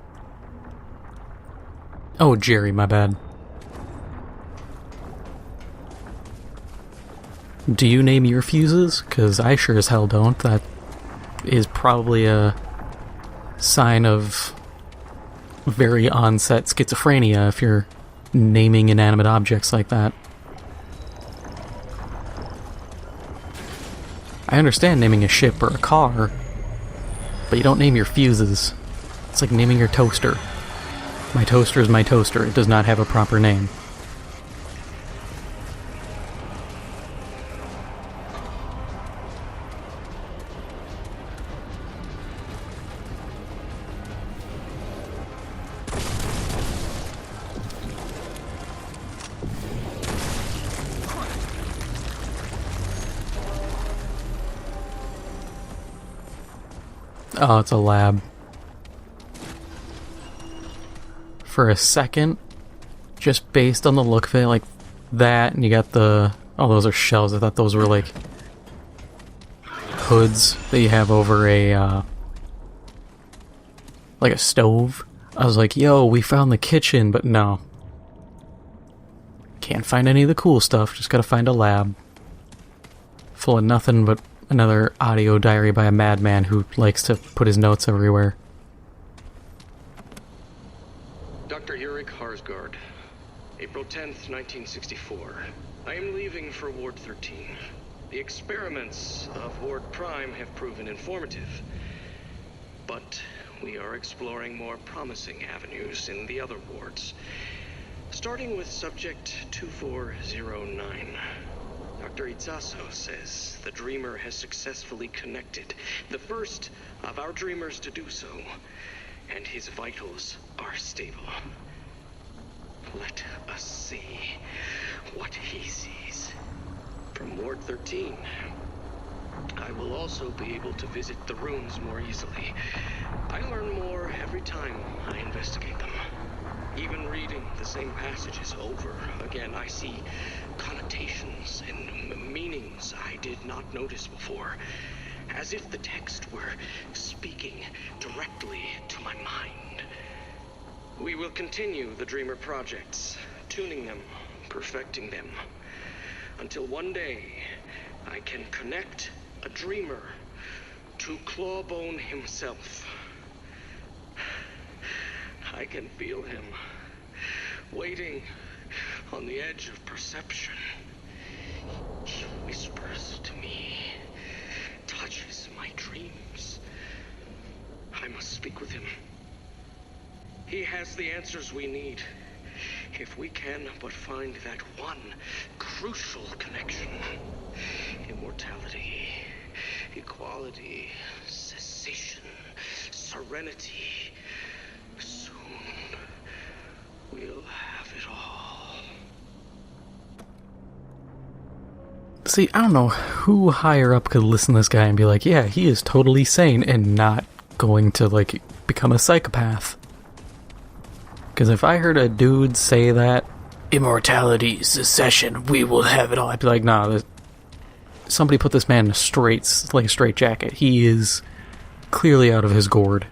Oh, Jerry, my bad. Do you name your fuses? Because I sure as hell don't. That is probably a sign of very onset schizophrenia if you're naming inanimate objects like that. I understand naming a ship or a car, but you don't name your fuses. It's like naming your toaster. My toaster is my toaster. It does not have a proper name. Oh, it's a lab. For a second, just based on the look of it, like that, and you got the... Oh, those are shells. I thought those were like hoods that you have over a, like a stove. I was like, yo, we found the kitchen, but no. Can't find any of the cool stuff, just gotta find a lab. Full of nothing but another audio diary by a madman who likes to put his notes everywhere. Dr. Ulrich Harsgard, April 10th, 1964. I am leaving for Ward 13. The experiments of Ward Prime have proven informative, but we are exploring more promising avenues in the other wards. Starting with subject 2409. Dr. Itzaso says the Dreamer has successfully connected, the first of our Dreamers to do so, and his vitals are stable. Let us see what he sees. From Ward 13, I will also be able to visit the rooms more easily. I learn more every time I investigate them. Even reading the same passages over again, I see connotations and meanings I did not notice before, as if the text were speaking directly to my mind. We will continue the Dreamer projects, tuning them, perfecting them, until one day I can connect a Dreamer to Clawbone himself. I can feel him, waiting on the edge of perception. He whispers to me, touches my dreams. I must speak with him. He has the answers we need. If we can but find that one crucial connection. Immortality, equality, cessation, serenity. Soon, we'll have it all. See, I don't know who higher up could listen to this guy and be like, yeah, he is totally sane and not going to, like, become a psychopath. Because if I heard a dude say that, immortality, secession, we will have it all, I'd be like, nah, somebody put this man in a straight jacket. He is clearly out of his gourd.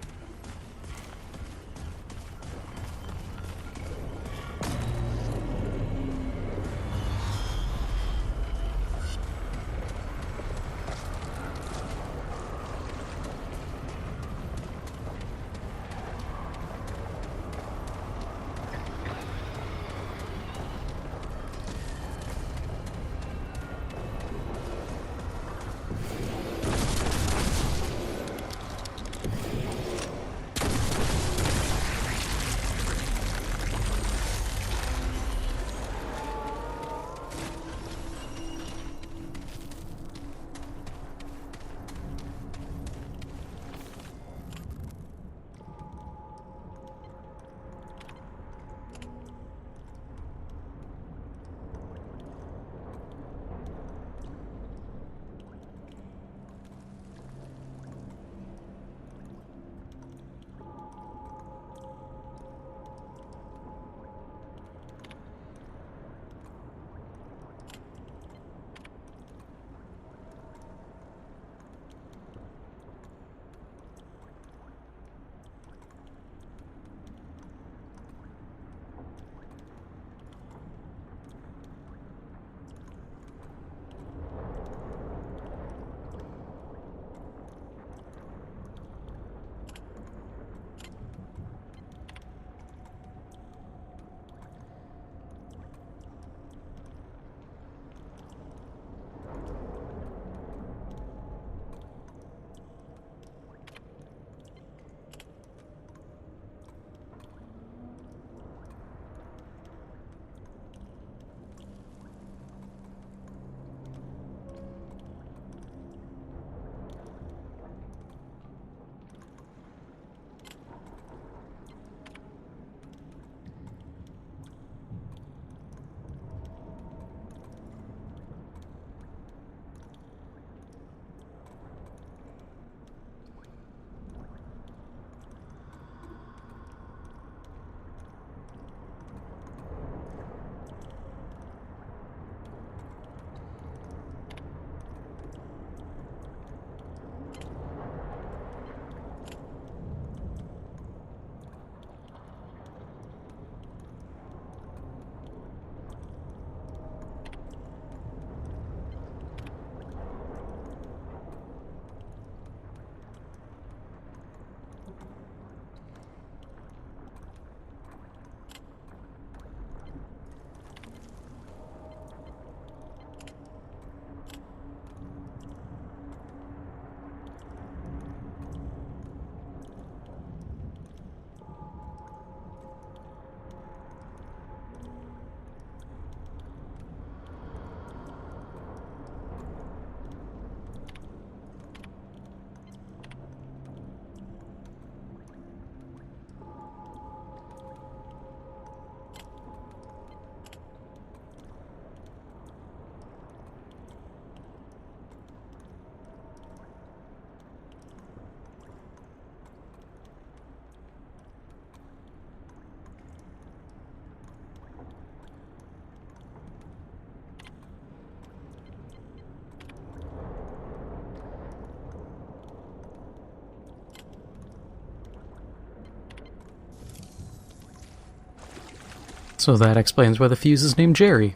So that explains why the fuse is named Jerry.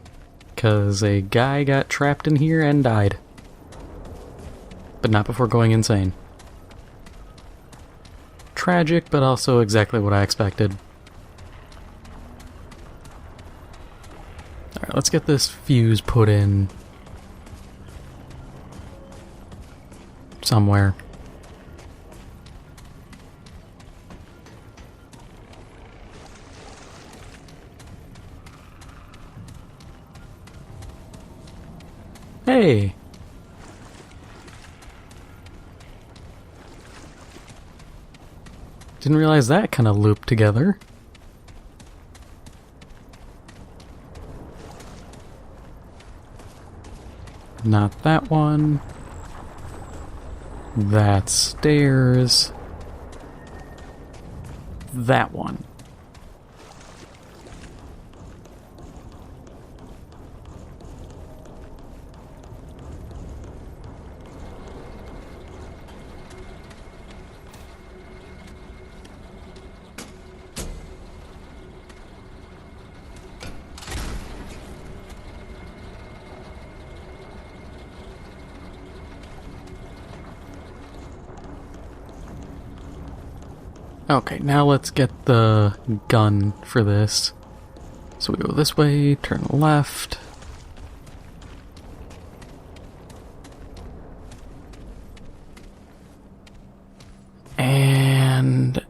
Because a guy got trapped in here and died. But not before going insane. Tragic, but also exactly what I expected. Alright, let's get this fuse put in somewhere. Hey! Didn't realize that kind of looped together. Not that one. That's stairs. That one. Okay, now let's get the gun for this. So we go this way, turn left. And...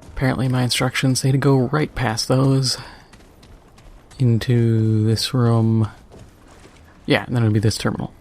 apparently my instructions say to go right past those. Into this room. Yeah, and then it'll be this terminal.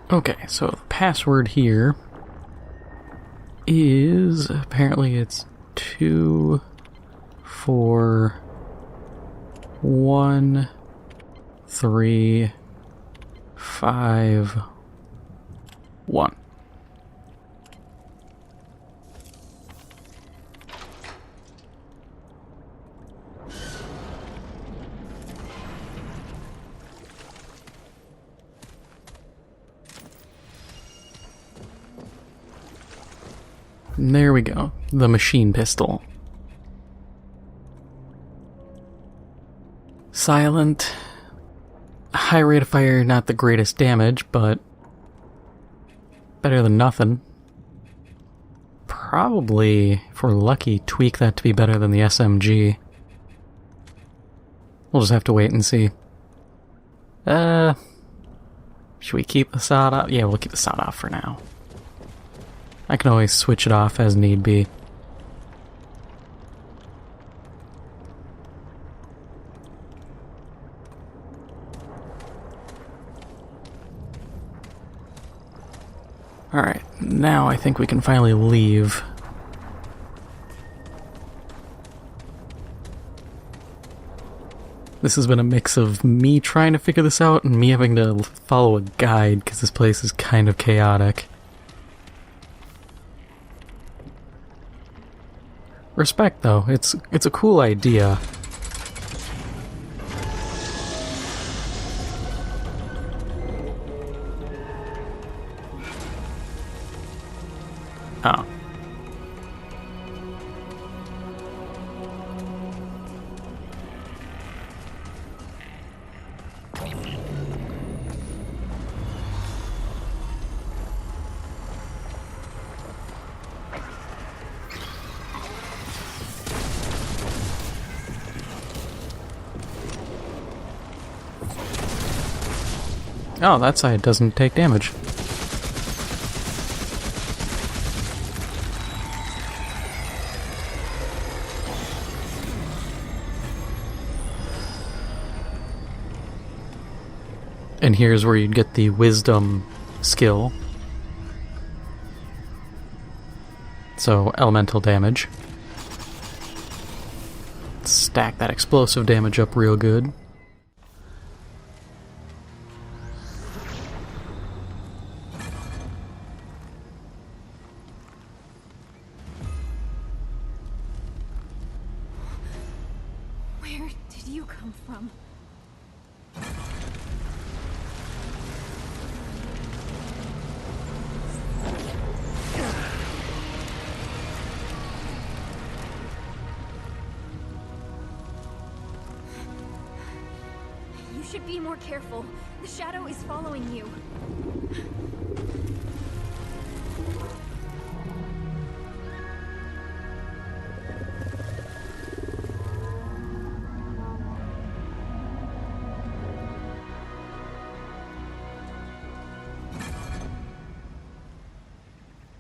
Okay, so the password here is, apparently it's 2, 4, 1, 3, 5, 1. And there we go, the machine pistol. Silent, high rate of fire, not the greatest damage, but better than nothing. Probably, if we're lucky, tweak that to be better than the SMG. We'll just have to wait and see. Should we keep the sawed off? Yeah, we'll keep the sawed off for now. I can always switch it off as need be. Alright, now I think we can finally leave. This has been a mix of me trying to figure this out and me having to follow a guide because this place is kind of chaotic. Respect, though. It's a cool idea. Oh. Oh, that side doesn't take damage. And here's where you'd get the wisdom skill. So, elemental damage. Stack that explosive damage up real good. Where did you come from? You should be more careful. The shadow is following you.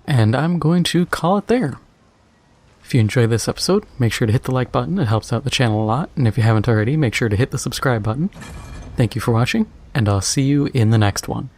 And I'm going to call it there. If you enjoyed this episode, make sure to hit the like button. It helps out the channel a lot. And if you haven't already, make sure to hit the subscribe button. Thank you for watching, and I'll see you in the next one.